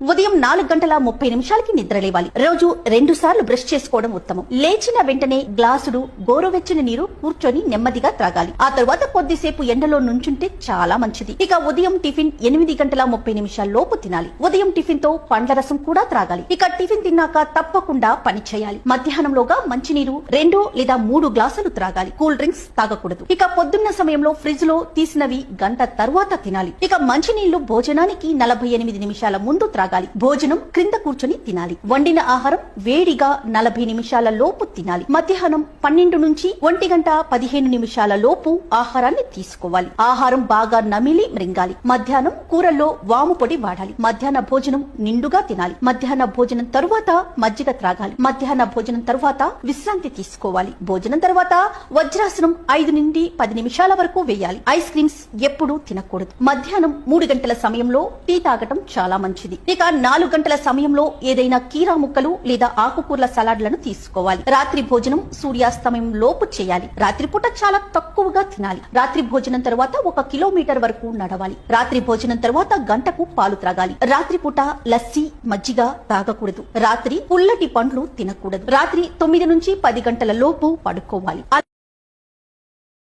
ఉదయం 4:30 నిద్రలేవాలి. రోజు 2 సార్లు బ్రష్ చేసుకోవడం ఉత్తమం. లేచిన వెంటనే గ్లాసుడు గోరువెచ్చని నీరు కూర్చొని నెమ్మదిగా త్రాగాలి. ఆ తర్వాత కొద్దిసేపు ఎండలో నుంచుంటే చాలా మంచిది. ఇక ఉదయం టిఫిన్ 8:30 లోపు తినాలి. ఉదయం టిఫిన్ తో పండ్ల రసం కూడా త్రాగాలి. ఇక టిఫిన్ తిన్నాక తప్పకుండా పని చేయాలి. మధ్యాహ్నంలోగా మంచినీరు 2 లేదా 3 గ్లాసులు త్రాగాలి. కూల్ డ్రింక్స్ తాగకూడదు. ఇక పొద్దున్న సమయంలో ఫ్రిడ్జ్ లో తీసినవి గంట తర్వాత తినాలి. ఇక మంచినీళ్లు భోజనానికి 48 నిమిషాల ముందు త్రాగాలి. భోజనం క్రింద కూర్చొని తినాలి. వండిన ఆహారం వేడిగా 40 నిమిషాల లోపు తినాలి. మధ్యాహ్నం 12 నుంచి 1:15 లోపు ఆహారాన్ని తీసుకోవాలి. ఆహారం బాగా నమిలి మృంగాలి. మధ్యాహ్నం కూరల్లో వాము పొడి వాడాలి. మధ్యాహ్న భోజనం నిండుగా తినాలి. మధ్యాహ్న భోజనం తరువాత మజ్జిగ త్రాగాలి. మధ్యాహ్న భోజనం తరువాత విశ్రాంతి తీసుకోవాలి. భోజనం తర్వాత వజ్రాసనం 5 నుండి 10 నిమిషాల వరకు వేయాలి. ఐస్ క్రీమ్స్ ఎప్పుడూ తినకూడదు. మధ్యాహ్నం 3 గంటల సమయంలో టీ తాగటం చాలా మంచిది. ఇక 4 గంటల సమయంలో ఏదైనా కీరా ముక్కలు లేదా ఆకుకూరల సలాడ్లను తీసుకోవాలి. రాత్రి భోజనం సూర్యాస్తమయం లోపు చేయాలి. రాత్రిపూట చాలా తక్కువగా తినాలి. రాత్రి భోజనం తర్వాత 1 కిలోమీటర్ వరకు నడవాలి. రాత్రి భోజనం తర్వాత గంటకు పాలు త్రాగాలి. రాత్రిపూట లస్సీ మజ్జిగ తాగకూడదు. రాత్రి పుల్లటి పండ్లు తినకూడదు. రాత్రి 9 నుంచి 10 గంటల లోపు పడుకోవాలి.